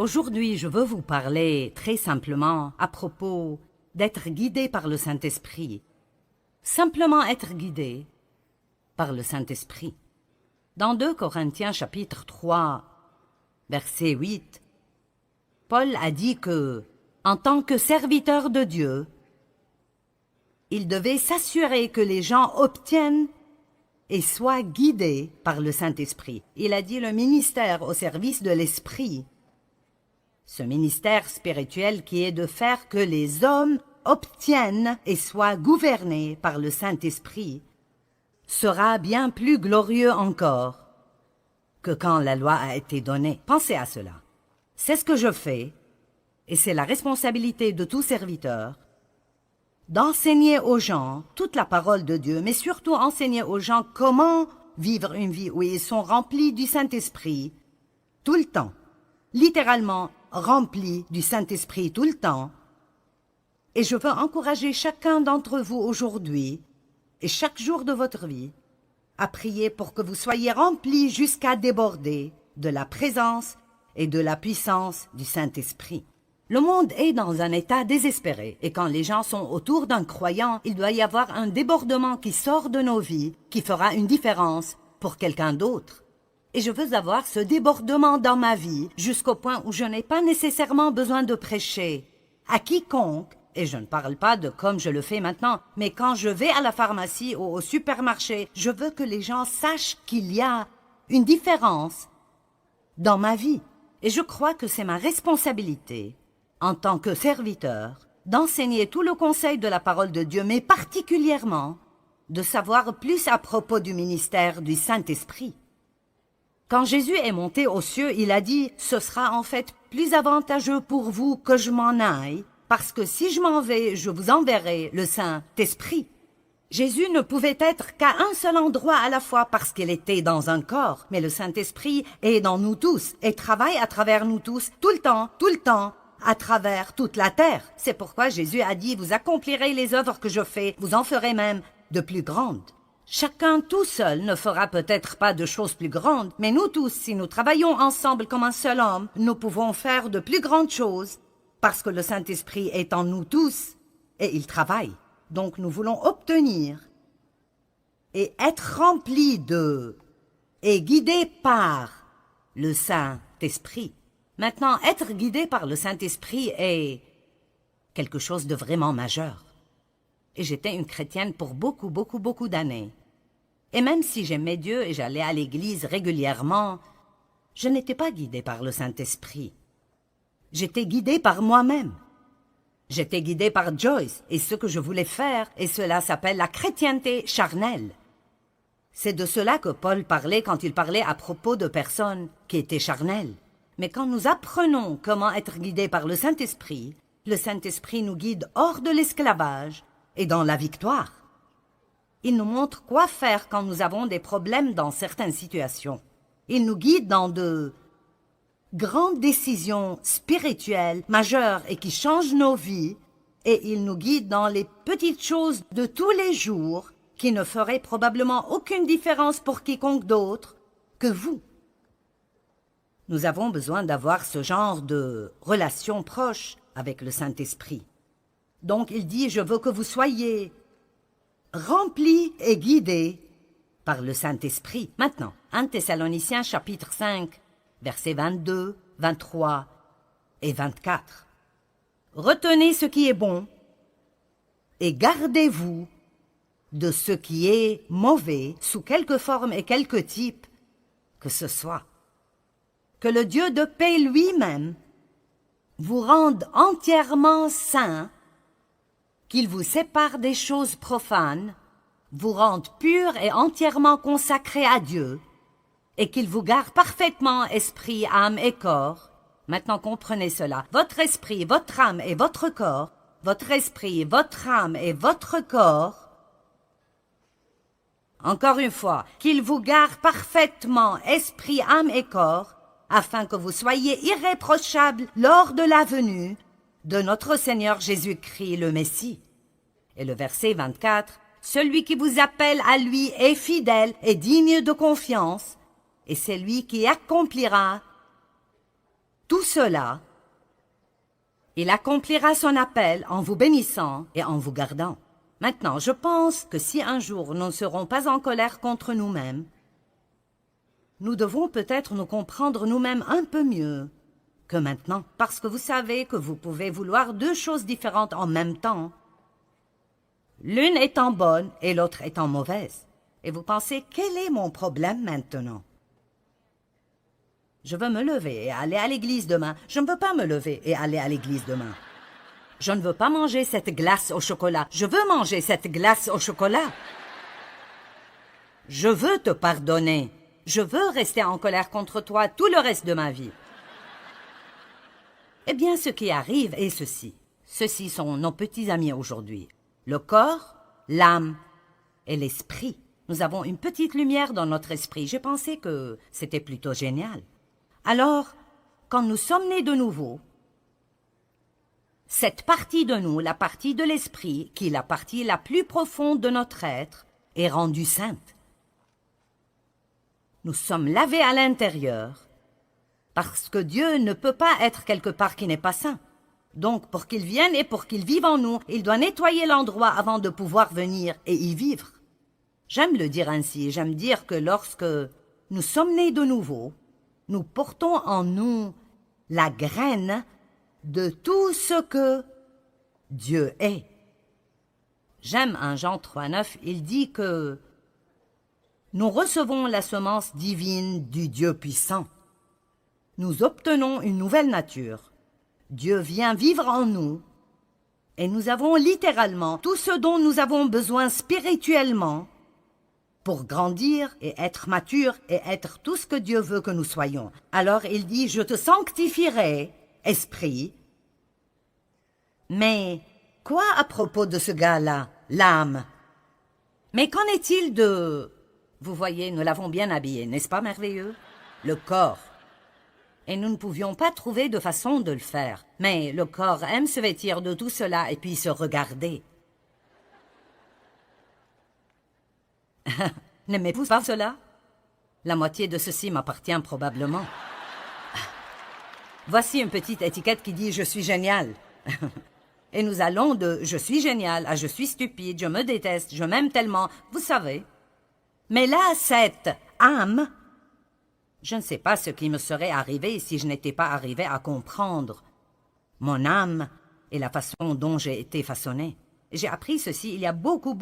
Aujourd'hui, je veux vous parler très simplement à propos d'être guidé par le Saint-Esprit. Simplement être guidé par le Saint-Esprit. Dans 2 Corinthiens chapitre 3, verset 8, Paul a dit que, en tant que serviteur de Dieu, il devait s'assurer que les gens obtiennent et soient guidés par le Saint-Esprit. Il a dit le ministère au service de l'Esprit. Ce ministère spirituel qui est de faire que les hommes obtiennent et soient gouvernés par le Saint-Esprit sera bien plus glorieux encore que quand la loi a été donnée. Pensez à cela. C'est ce que je fais, et c'est la responsabilité de tout serviteur, d'enseigner aux gens toute la parole de Dieu, mais surtout enseigner aux gens comment vivre une vie où ils sont remplis du Saint-Esprit tout le temps, littéralement remplis du Saint-Esprit tout le temps. Et je veux encourager chacun d'entre vous aujourd'hui et chaque jour de votre vie à prier pour que vous soyez remplis jusqu'à déborder de la présence et de la puissance du Saint-Esprit. Le monde est dans un état désespéré, et quand les gens sont autour d'un croyant, il doit y avoir un débordement qui sort de nos vies, qui fera une différence pour quelqu'un d'autre. Et je veux avoir ce débordement dans ma vie, jusqu'au point où je n'ai pas nécessairement besoin de prêcher à quiconque, et je ne parle pas de comme je le fais maintenant, mais quand je vais à la pharmacie ou au supermarché, je veux que les gens sachent qu'il y a une différence dans ma vie. Et je crois que c'est ma responsabilité, en tant que serviteur, d'enseigner tout le conseil de la parole de Dieu, mais particulièrement de savoir plus à propos du ministère du Saint-Esprit. Quand Jésus est monté aux cieux, il a dit « Ce sera en fait plus avantageux pour vous que je m'en aille, parce que si je m'en vais, je vous enverrai le Saint-Esprit. » Jésus ne pouvait être qu'à un seul endroit à la fois parce qu'il était dans un corps, mais le Saint-Esprit est dans nous tous et travaille à travers nous tous, tout le temps, à travers toute la terre. C'est pourquoi Jésus a dit « Vous accomplirez les œuvres que je fais, vous en ferez même de plus grandes. » Chacun tout seul ne fera peut-être pas de choses plus grandes, mais nous tous, si nous travaillons ensemble comme un seul homme, nous pouvons faire de plus grandes choses parce que le Saint-Esprit est en nous tous et il travaille. Donc nous voulons obtenir et être remplis de et guidés par le Saint-Esprit. Maintenant, être guidé par le Saint-Esprit est quelque chose de vraiment majeur. Et j'étais une chrétienne pour beaucoup d'années. Et même si j'aimais Dieu et j'allais à l'église régulièrement, je n'étais pas guidée par le Saint-Esprit. J'étais guidée par moi-même. J'étais guidée par Joyce et ce que je voulais faire, et cela s'appelle la chrétienté charnelle. C'est de cela que Paul parlait quand il parlait à propos de personnes qui étaient charnelles. Mais quand nous apprenons comment être guidés par le Saint-Esprit nous guide hors de l'esclavage et dans la victoire. Il nous montre quoi faire quand nous avons des problèmes dans certaines situations. Il nous guide dans de grandes décisions spirituelles majeures et qui changent nos vies, et il nous guide dans les petites choses de tous les jours qui ne feraient probablement aucune différence pour quiconque d'autre que vous. Nous avons besoin d'avoir ce genre de relation proche avec le Saint-Esprit. Donc il dit « Je veux que vous soyez remplis et guidés par le Saint-Esprit. » Maintenant, 1 Thessaloniciens chapitre 5, versets 22, 23 et 24. « Retenez ce qui est bon et gardez-vous de ce qui est mauvais sous quelque forme et quelque type que ce soit. Que le Dieu de paix lui-même vous rende entièrement saints, qu'il vous sépare des choses profanes, vous rende purs et entièrement consacrés à Dieu, et qu'il vous garde parfaitement esprit, âme et corps. Maintenant comprenez cela. Votre esprit, votre âme et votre corps, votre esprit, votre âme et votre corps. Encore une fois, qu'il vous garde parfaitement esprit, âme et corps, afin que vous soyez irréprochables lors de la venue de notre Seigneur Jésus-Christ le Messie. Et le verset 24, « Celui qui vous appelle à lui est fidèle et digne de confiance, et c'est lui qui accomplira tout cela, il accomplira son appel en vous bénissant et en vous gardant. Maintenant, je pense que si un jour nous ne serons pas en colère contre nous-mêmes, nous devons peut-être nous comprendre nous-mêmes un peu mieux que maintenant, parce que vous savez que vous pouvez vouloir deux choses différentes en même temps, l'une étant bonne et l'autre étant mauvaise. Et vous pensez, quel est mon problème maintenant? Je veux me lever et aller à l'église demain. Je ne veux pas me lever et aller à l'église demain. Je ne veux pas manger cette glace au chocolat. Je veux manger cette glace au chocolat. Je veux te pardonner. Je veux rester en colère contre toi tout le reste de ma vie. Eh bien, ce qui arrive est ceci. Ceux-ci sont nos petits amis aujourd'hui. Le corps, l'âme et l'esprit. Nous avons une petite lumière dans notre esprit. J'ai pensé que c'était plutôt génial. Alors, quand nous sommes nés de nouveau, cette partie de nous, la partie de l'esprit, qui est la partie la plus profonde de notre être, est rendue sainte. Nous sommes lavés à l'intérieur, parce que Dieu ne peut pas être quelque part qui n'est pas saint. Donc, pour qu'il vienne et pour qu'il vive en nous, il doit nettoyer l'endroit avant de pouvoir venir et y vivre. J'aime le dire ainsi, j'aime dire que lorsque nous sommes nés de nouveau, nous portons en nous la graine de tout ce que Dieu est. J'aime un Jean 3,9, il dit que nous recevons la semence divine du Dieu puissant. Nous obtenons une nouvelle nature. Dieu vient vivre en nous et nous avons littéralement tout ce dont nous avons besoin spirituellement pour grandir et être mature et être tout ce que Dieu veut que nous soyons. Alors il dit, je te sanctifierai, esprit. Mais quoi à propos de ce gars-là, l'âme? Mais qu'en est-il de... Vous voyez, nous l'avons bien habillé, n'est-ce pas merveilleux? Le corps. Et nous ne pouvions pas trouver de façon de le faire. Mais le corps aime se vêtir de tout cela et puis se regarder. N'aimez-vous pas cela? La moitié de ceci m'appartient probablement. Voici une petite étiquette qui dit « Je suis génial ». Et nous allons de « Je suis génial » à « Je suis stupide, je me déteste, je m'aime tellement », vous savez. Mais là, cette âme, je ne sais pas ce qui me serait arrivé si je n'étais pas arrivé à comprendre mon âme et la façon dont j'ai été façonné. J'ai appris ceci il y a beaucoup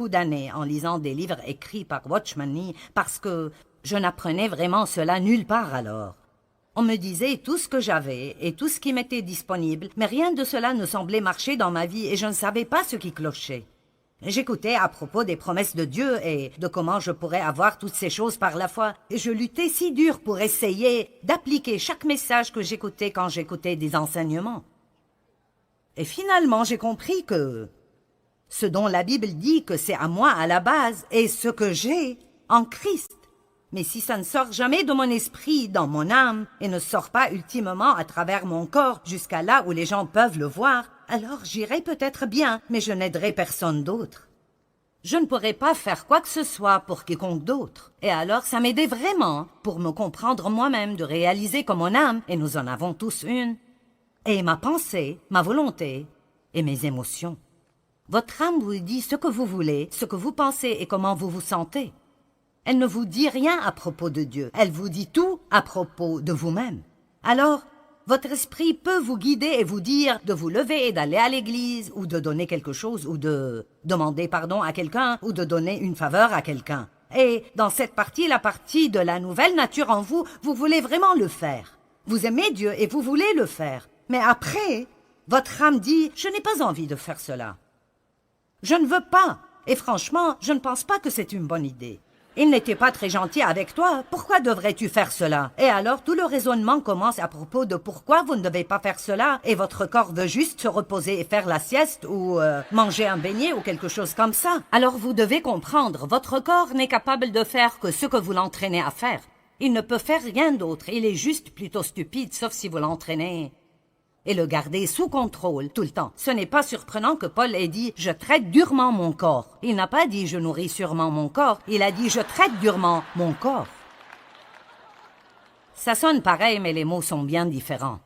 d'années en lisant des livres écrits par Watchman Nee parce que je n'apprenais vraiment cela nulle part alors. On me disait tout ce que j'avais et tout ce qui m'était disponible, mais rien de cela ne semblait marcher dans ma vie et je ne savais pas ce qui clochait. J'écoutais à propos des promesses de Dieu et de comment je pourrais avoir toutes ces choses par la foi. Et je luttais si dur pour essayer d'appliquer chaque message que j'écoutais quand j'écoutais des enseignements. Et finalement, j'ai compris que ce dont la Bible dit que c'est à moi à la base est ce que j'ai en Christ. Mais si ça ne sort jamais de mon esprit, dans mon âme, et ne sort pas ultimement à travers mon corps jusqu'à là où les gens peuvent le voir, alors j'irai peut-être bien, mais je n'aiderai personne d'autre. Je ne pourrai pas faire quoi que ce soit pour quiconque d'autre. Et alors ça m'aidait vraiment pour me comprendre moi-même, de réaliser que mon âme, et nous en avons tous une, et ma pensée, ma volonté et mes émotions. Votre âme vous dit ce que vous voulez, ce que vous pensez et comment vous vous sentez. Elle ne vous dit rien à propos de Dieu, elle vous dit tout à propos de vous-même. Alors, votre esprit peut vous guider et vous dire de vous lever et d'aller à l'église, ou de donner quelque chose, ou de demander pardon à quelqu'un, ou de donner une faveur à quelqu'un. Et dans cette partie, la partie de la nouvelle nature en vous, vous voulez vraiment le faire. Vous aimez Dieu et vous voulez le faire. Mais après, votre âme dit « Je n'ai pas envie de faire cela. Je ne veux pas. » Et franchement, je ne pense pas que c'est une bonne idée. Il n'était pas très gentil avec toi, pourquoi devrais-tu faire cela? Et alors tout le raisonnement commence à propos de pourquoi vous ne devez pas faire cela, et votre corps veut juste se reposer et faire la sieste, ou manger un beignet, ou quelque chose comme ça. Alors vous devez comprendre, votre corps n'est capable de faire que ce que vous l'entraînez à faire. Il ne peut faire rien d'autre, il est juste plutôt stupide, sauf si vous l'entraînez et le garder sous contrôle tout le temps. Ce n'est pas surprenant que Paul ait dit « Je traite durement mon corps ». Il n'a pas dit « Je nourris sûrement mon corps », il a dit « Je traite durement mon corps ». Ça sonne pareil, mais les mots sont bien différents.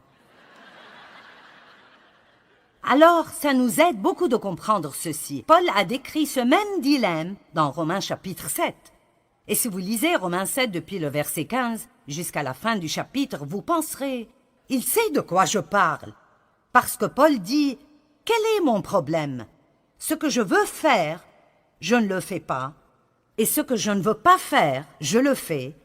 Alors, ça nous aide beaucoup de comprendre ceci. Paul a décrit ce même dilemme dans Romains chapitre 7. Et si vous lisez Romains 7 depuis le verset 15 jusqu'à la fin du chapitre, vous penserez, il sait de quoi je parle. Parce que Paul dit, quel est mon problème? Ce que je veux faire, je ne le fais pas. Et ce que je ne veux pas faire, je le fais.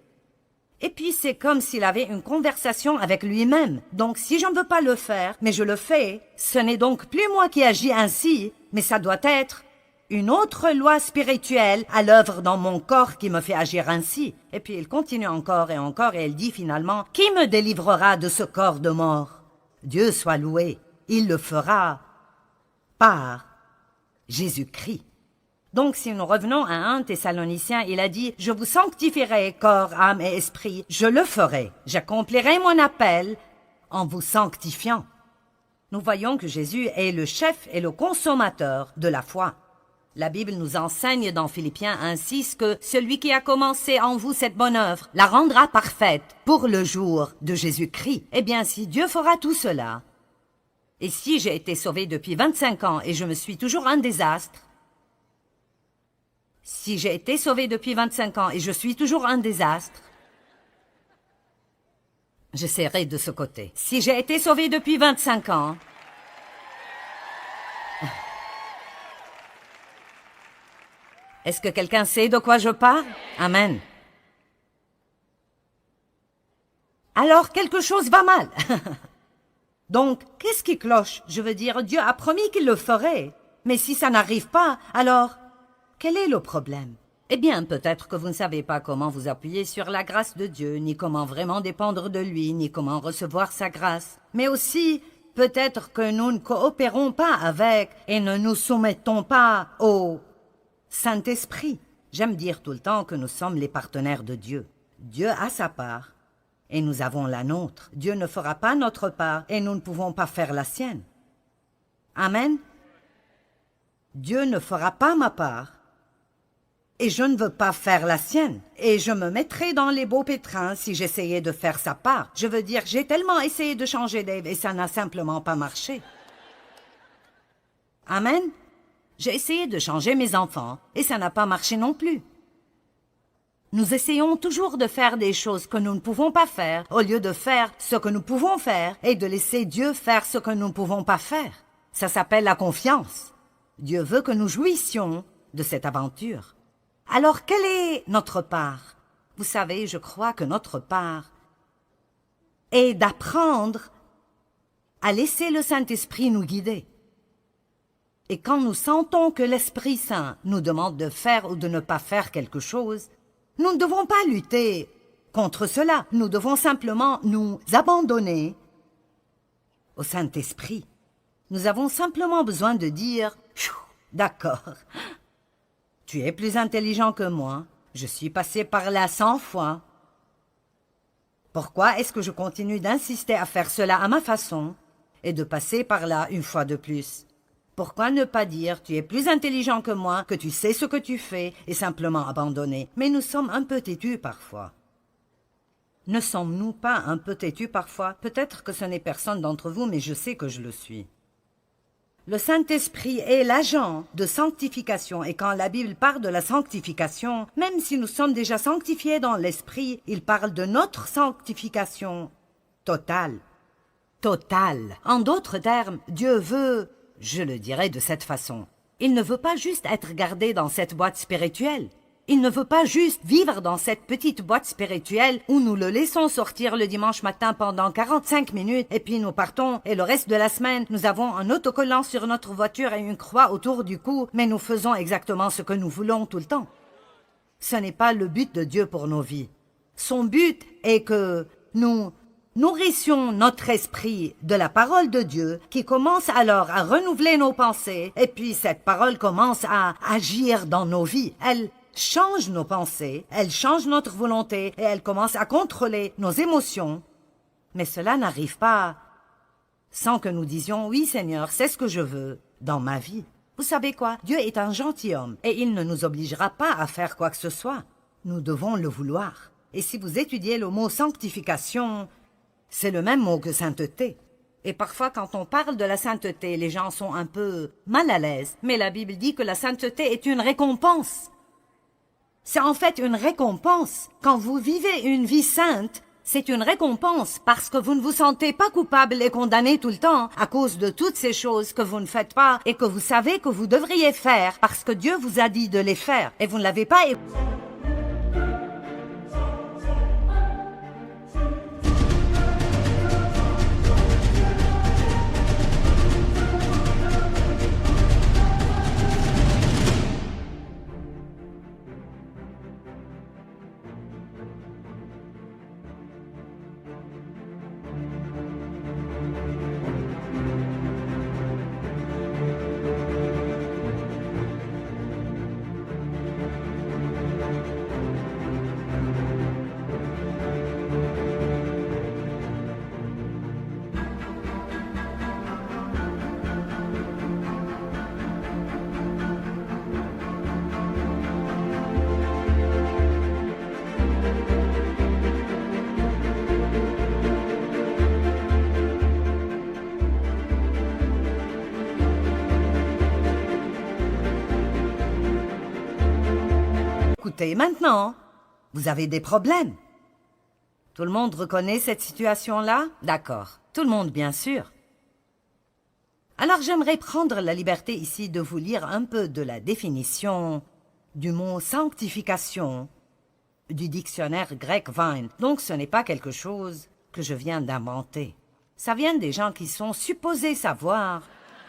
Et puis c'est comme s'il avait une conversation avec lui-même. Donc si je ne veux pas le faire, mais je le fais, ce n'est donc plus moi qui agis ainsi, mais ça doit être une autre loi spirituelle à l'œuvre dans mon corps qui me fait agir ainsi. Et puis il continue encore et encore et il dit finalement, qui me délivrera de ce corps de mort? Dieu soit loué, il le fera par Jésus-Christ. Donc, si nous revenons à 1 Thessaloniciens, il a dit, « Je vous sanctifierai, corps, âme et esprit. Je le ferai. J'accomplirai mon appel en vous sanctifiant. » Nous voyons que Jésus est le chef et le consommateur de la foi. La Bible nous enseigne dans Philippiens 1,6 que celui qui a commencé en vous cette bonne œuvre la rendra parfaite pour le jour de Jésus-Christ. Eh bien, si Dieu fera tout cela, et si j'ai été sauvé depuis 25 ans et je me suis toujours un désastre, si j'ai été sauvé depuis 25 ans et je suis toujours un désastre, j'essaierai de ce côté. Si j'ai été sauvé depuis 25 ans, est-ce que quelqu'un sait de quoi je parle? Amen. Alors, quelque chose va mal. Donc, qu'est-ce qui cloche? Je veux dire, Dieu a promis qu'il le ferait. Mais si ça n'arrive pas, alors, quel est le problème? Eh bien, peut-être que vous ne savez pas comment vous appuyer sur la grâce de Dieu, ni comment vraiment dépendre de lui, ni comment recevoir sa grâce. Mais aussi, peut-être que nous ne coopérons pas avec et ne nous soumettons pas au Saint-Esprit. J'aime dire tout le temps que nous sommes les partenaires de Dieu. Dieu a sa part et nous avons la nôtre. Dieu ne fera pas notre part et nous ne pouvons pas faire la sienne. Amen. Dieu ne fera pas ma part et je ne veux pas faire la sienne. Et je me mettrais dans les beaux pétrins si j'essayais de faire sa part. Je veux dire, j'ai tellement essayé de changer Dave et ça n'a simplement pas marché. Amen. J'ai essayé de changer mes enfants et ça n'a pas marché non plus. Nous essayons toujours de faire des choses que nous ne pouvons pas faire au lieu de faire ce que nous pouvons faire et de laisser Dieu faire ce que nous ne pouvons pas faire. Ça s'appelle la confiance. Dieu veut que nous jouissions de cette aventure. Alors, quelle est notre part? Vous savez, je crois que notre part est d'apprendre à laisser le Saint-Esprit nous guider. Et quand nous sentons que l'Esprit Saint nous demande de faire ou de ne pas faire quelque chose, nous ne devons pas lutter contre cela. Nous devons simplement nous abandonner au Saint-Esprit. Nous avons simplement besoin de dire « D'accord, tu es plus intelligent que moi, je suis passé par là 100 fois. Pourquoi est-ce que je continue d'insister à faire cela à ma façon et de passer par là une fois de plus? Pourquoi ne pas dire, tu es plus intelligent que moi, que tu sais ce que tu fais, et simplement abandonner? Mais nous sommes un peu têtus parfois. Ne sommes-nous pas un peu têtus parfois? Peut-être que ce n'est personne d'entre vous, mais je sais que je le suis. Le Saint-Esprit est l'agent de sanctification, et quand la Bible parle de la sanctification, même si nous sommes déjà sanctifiés dans l'Esprit, il parle de notre sanctification totale. Totale. En d'autres termes, Dieu veut... Je le dirais de cette façon. Il ne veut pas juste être gardé dans cette boîte spirituelle. Il ne veut pas juste vivre dans cette petite boîte spirituelle où nous le laissons sortir le dimanche matin pendant 45 minutes et puis nous partons et le reste de la semaine, nous avons un autocollant sur notre voiture et une croix autour du cou, mais nous faisons exactement ce que nous voulons tout le temps. Ce n'est pas le but de Dieu pour nos vies. Son but est que nous nourrissions notre esprit de la parole de Dieu qui commence alors à renouveler nos pensées et puis cette parole commence à agir dans nos vies. Elle change nos pensées, elle change notre volonté et elle commence à contrôler nos émotions. Mais cela n'arrive pas sans que nous disions « Oui Seigneur, c'est ce que je veux dans ma vie ». Vous savez quoi? Dieu est un gentilhomme et il ne nous obligera pas à faire quoi que ce soit. Nous devons le vouloir. Et si vous étudiez le mot sanctification, c'est le même mot que sainteté. Et parfois, quand on parle de la sainteté, les gens sont un peu mal à l'aise. Mais la Bible dit que la sainteté est une récompense. C'est en fait une récompense. Quand vous vivez une vie sainte, c'est une récompense parce que vous ne vous sentez pas coupable et condamné tout le temps à cause de toutes ces choses que vous ne faites pas et que vous savez que vous devriez faire parce que Dieu vous a dit de les faire et vous ne l'avez pas. Écoutez, maintenant, vous avez des problèmes. Tout le monde reconnaît cette situation-là? D'accord. Tout le monde, bien sûr. Alors j'aimerais prendre la liberté ici de vous lire un peu de la définition du mot sanctification du dictionnaire grec Vine. Donc ce n'est pas quelque chose que je viens d'inventer. Ça vient des gens qui sont supposés savoir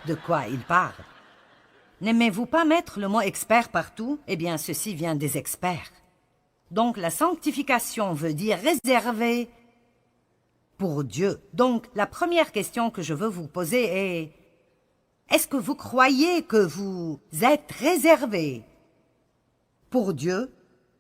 de quoi ils parlent. N'aimez-vous pas mettre le mot expert partout? Eh bien, ceci vient des experts. Donc, la sanctification veut dire réservé pour Dieu. Donc, la première question que je veux vous poser est, est-ce que vous croyez que vous êtes réservé pour Dieu?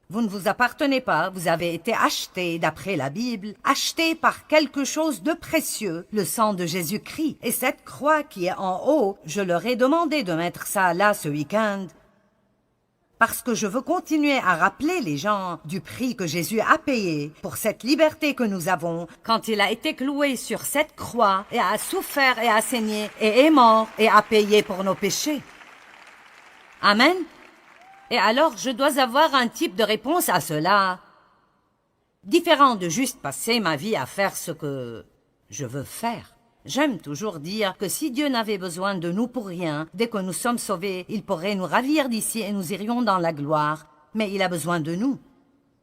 Vous ne vous appartenez pas, vous avez été acheté, d'après la Bible, acheté par quelque chose de précieux, le sang de Jésus-Christ. Et cette croix qui est en haut, je leur ai demandé de mettre ça là ce week-end, parce que je veux continuer à rappeler les gens du prix que Jésus a payé pour cette liberté que nous avons quand il a été cloué sur cette croix et a souffert et a saigné et est mort et a payé pour nos péchés. Amen. Et alors, je dois avoir un type de réponse à cela, différent de juste passer ma vie à faire ce que je veux faire. J'aime toujours dire que si Dieu n'avait besoin de nous pour rien, dès que nous sommes sauvés, il pourrait nous ravir d'ici et nous irions dans la gloire. Mais il a besoin de nous.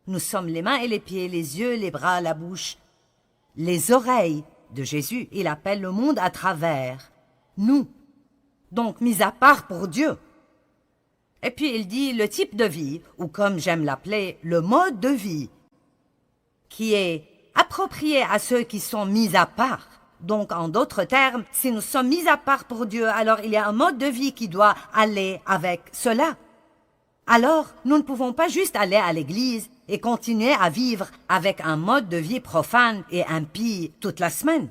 Nous sommes les mains et les pieds, les yeux, les bras, la bouche, les oreilles de Jésus. Il appelle le monde à travers nous. Donc, mis à part pour Dieu. Et puis il dit le type de vie, ou comme j'aime l'appeler, le mode de vie, qui est approprié à ceux qui sont mis à part. Donc en d'autres termes, si nous sommes mis à part pour Dieu, alors il y a un mode de vie qui doit aller avec cela. Alors, nous ne pouvons pas juste aller à l'église et continuer à vivre avec un mode de vie profane et impie toute la semaine.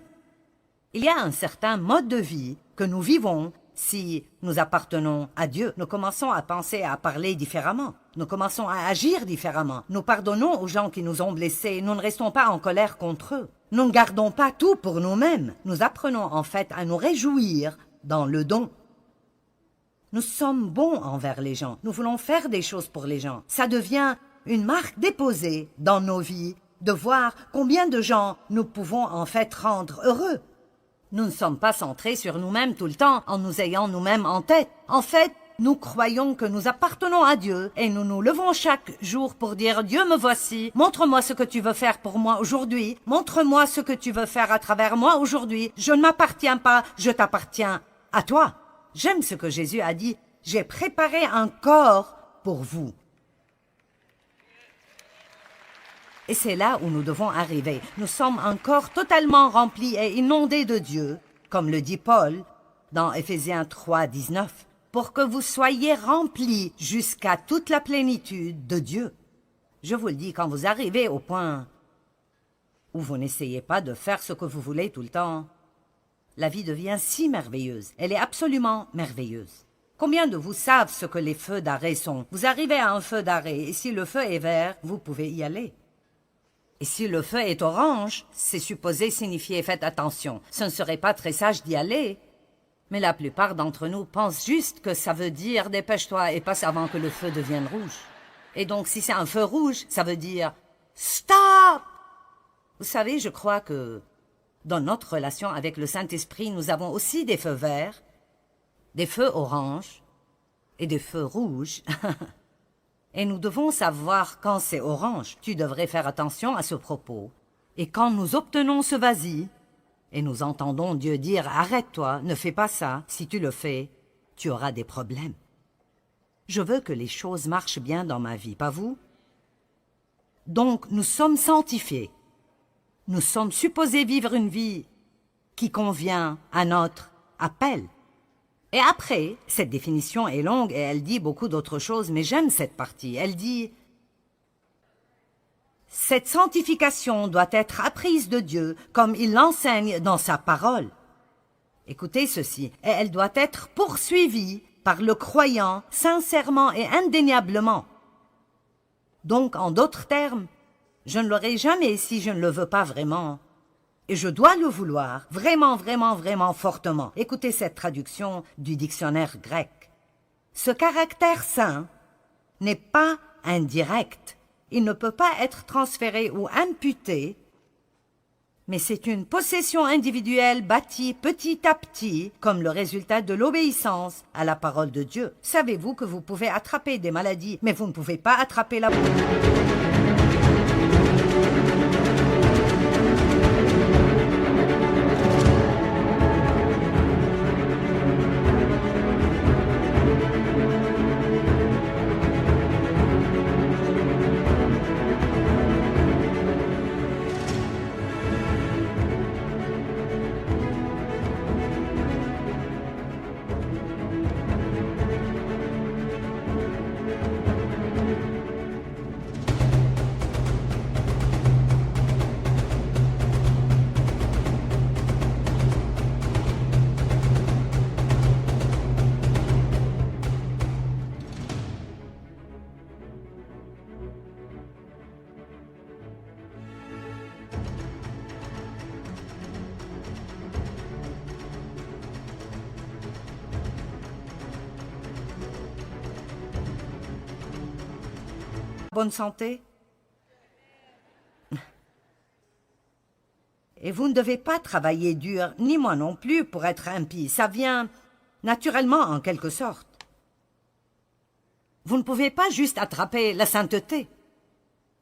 Il y a un certain mode de vie que nous vivons. Si nous appartenons à Dieu, nous commençons à penser et à parler différemment. Nous commençons à agir différemment. Nous pardonnons aux gens qui nous ont blessés. Nous ne restons pas en colère contre eux. Nous ne gardons pas tout pour nous-mêmes. Nous apprenons en fait à nous réjouir dans le don. Nous sommes bons envers les gens. Nous voulons faire des choses pour les gens. Ça devient une marque déposée dans nos vies de voir combien de gens nous pouvons en fait rendre heureux. Nous ne sommes pas centrés sur nous-mêmes tout le temps en nous ayant nous-mêmes en tête. En fait, nous croyons que nous appartenons à Dieu et nous nous levons chaque jour pour dire « Dieu, me voici, montre-moi ce que tu veux faire pour moi aujourd'hui, montre-moi ce que tu veux faire à travers moi aujourd'hui, je ne m'appartiens pas, je t'appartiens à toi. » J'aime ce que Jésus a dit « J'ai préparé un corps pour vous. » Et c'est là où nous devons arriver. Nous sommes un corps totalement rempli et inondé de Dieu, comme le dit Paul dans Éphésiens 3, 19, pour que vous soyez remplis jusqu'à toute la plénitude de Dieu. Je vous le dis, quand vous arrivez au point où vous n'essayez pas de faire ce que vous voulez tout le temps, la vie devient si merveilleuse. Elle est absolument merveilleuse. Combien de vous savent ce que les feux d'arrêt sont? Vous arrivez à un feu d'arrêt et si le feu est vert, vous pouvez y aller. Et si le feu est orange, c'est supposé signifier faites attention. Ce ne serait pas très sage d'y aller. Mais la plupart d'entre nous pensent juste que ça veut dire dépêche-toi et passe avant que le feu devienne rouge. Et donc si c'est un feu rouge, ça veut dire stop! Vous savez, je crois que dans notre relation avec le Saint-Esprit, nous avons aussi des feux verts, des feux oranges et des feux rouges. Et nous devons savoir quand c'est orange. Tu devrais faire attention à ce propos. Et quand nous obtenons ce vas-y, et nous entendons Dieu dire « Arrête-toi, ne fais pas ça. Si tu le fais, tu auras des problèmes. » Je veux que les choses marchent bien dans ma vie, pas vous? Donc, nous sommes sanctifiés. Nous sommes supposés vivre une vie qui convient à notre appel. Et après, cette définition est longue et elle dit beaucoup d'autres choses, mais j'aime cette partie. Elle dit « Cette sanctification doit être apprise de Dieu comme il l'enseigne dans sa parole. » Écoutez ceci. Et elle doit être poursuivie par le croyant sincèrement et indéniablement. Donc, en d'autres termes, je ne l'aurai jamais si je ne le veux pas vraiment. Et je dois le vouloir, vraiment, vraiment, vraiment fortement. Écoutez cette traduction du dictionnaire grec. Ce caractère saint n'est pas indirect. Il ne peut pas être transféré ou imputé, mais c'est une possession individuelle bâtie petit à petit comme le résultat de l'obéissance à la parole de Dieu. Savez-vous que vous pouvez attraper des maladies, mais vous ne pouvez pas attraper la... Bonne santé? Et vous ne devez pas travailler dur, ni moi non plus, pour être impie. Ça vient naturellement, en quelque sorte. Vous ne pouvez pas juste attraper la sainteté.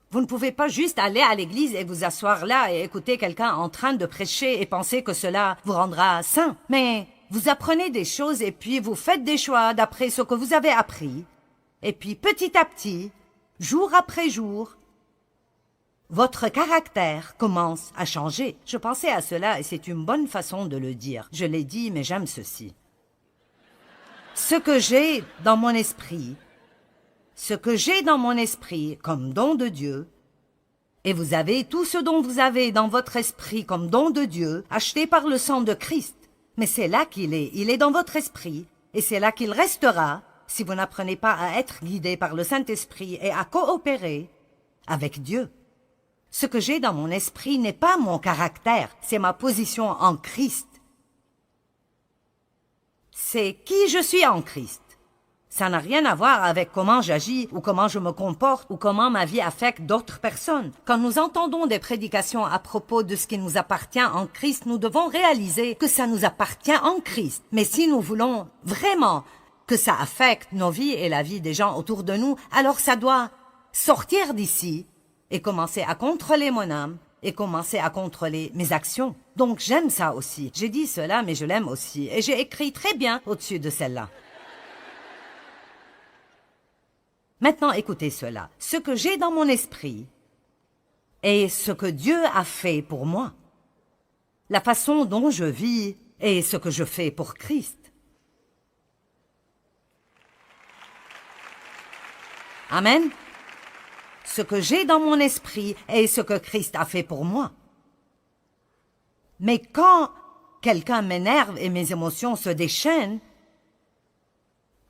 Vous ne pouvez pas juste aller à l'église et vous asseoir là et écouter quelqu'un en train de prêcher et penser que cela vous rendra saint. Mais vous apprenez des choses et puis vous faites des choix d'après ce que vous avez appris. Et puis petit à petit, jour après jour, votre caractère commence à changer. Je pensais à cela et c'est une bonne façon de le dire. Je l'ai dit, mais j'aime ceci. Ce que j'ai dans mon esprit comme don de Dieu, et vous avez tout ce dont vous avez dans votre esprit comme don de Dieu, acheté par le sang de Christ. Mais c'est là qu'il est, il est dans votre esprit, et c'est là qu'il restera, si vous n'apprenez pas à être guidé par le Saint-Esprit et à coopérer avec Dieu. Ce que j'ai dans mon esprit n'est pas mon caractère, c'est ma position en Christ. C'est qui je suis en Christ. Ça n'a rien à voir avec comment j'agis ou comment je me comporte ou comment ma vie affecte d'autres personnes. Quand nous entendons des prédications à propos de ce qui nous appartient en Christ, nous devons réaliser que ça nous appartient en Christ. Mais si nous voulons vraiment que ça affecte nos vies et la vie des gens autour de nous, alors ça doit sortir d'ici et commencer à contrôler mon âme et commencer à contrôler mes actions. Donc j'aime ça aussi. J'ai dit cela, mais je l'aime aussi. Et j'ai écrit très bien au-dessus de celle-là. Maintenant, écoutez cela. Ce que j'ai dans mon esprit est ce que Dieu a fait pour moi. La façon dont je vis est ce que je fais pour Christ. Amen. Ce que j'ai dans mon esprit est ce que Christ a fait pour moi. Mais quand quelqu'un m'énerve et mes émotions se déchaînent,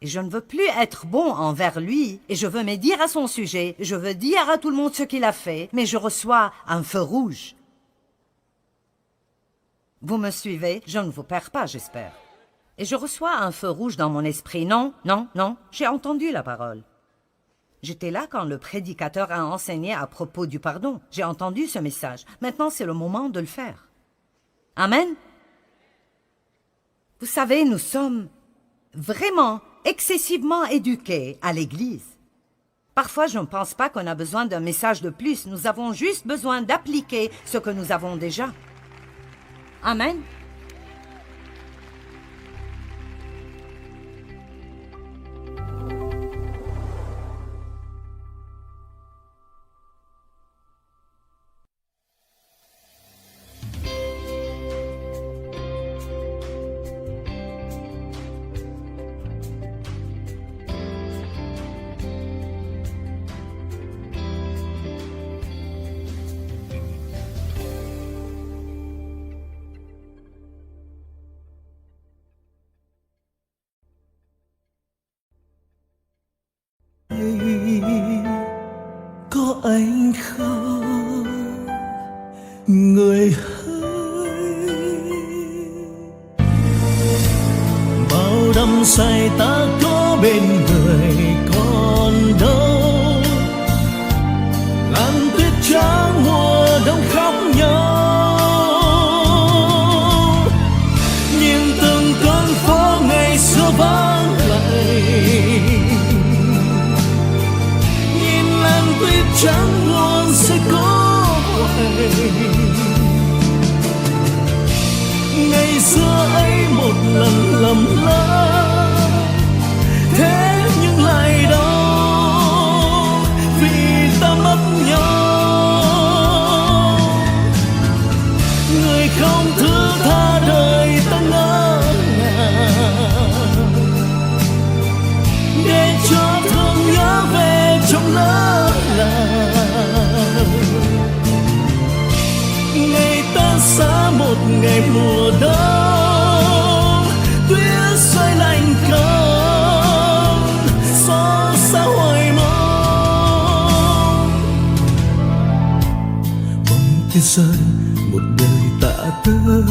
Et je ne veux plus être bon envers lui, et je veux me dire à son sujet, je veux dire à tout le monde ce qu'il a fait, mais je reçois un feu rouge. Vous me suivez? Je ne vous perds pas, j'espère. Et je reçois un feu rouge dans mon esprit. Non, non, non, j'ai entendu la parole. J'étais là quand le prédicateur a enseigné à propos du pardon. J'ai entendu ce message. Maintenant, c'est le moment de le faire. Amen. Vous savez, nous sommes vraiment excessivement éduqués à l'Église. Parfois, je ne pense pas qu'on a besoin d'un message de plus. Nous avons juste besoin d'appliquer ce que nous avons déjà. Amen. Có anh không người hỡi, bao đắm say ta có bên người còn đâu, làn tuyết trắng mùa đông khóc nhau, nhìn từng con phố ngày xưa vắng lặng, tuyết trắng luôn sẽ có hoài. Ngày xưa ấy một lần lầm lỡ, thế nhưng lại đau vì ta mất nhau. Người không thứ tha đời ta ngỡ ngàng, để cho thương nhớ về trong lỡ. Ngày ta xa một ngày mùa đông, tuyết rơi lạnh cóng, xót xa hoài mong. Bóng tuyết rơi một đời tạ tới,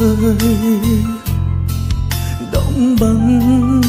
đóng băng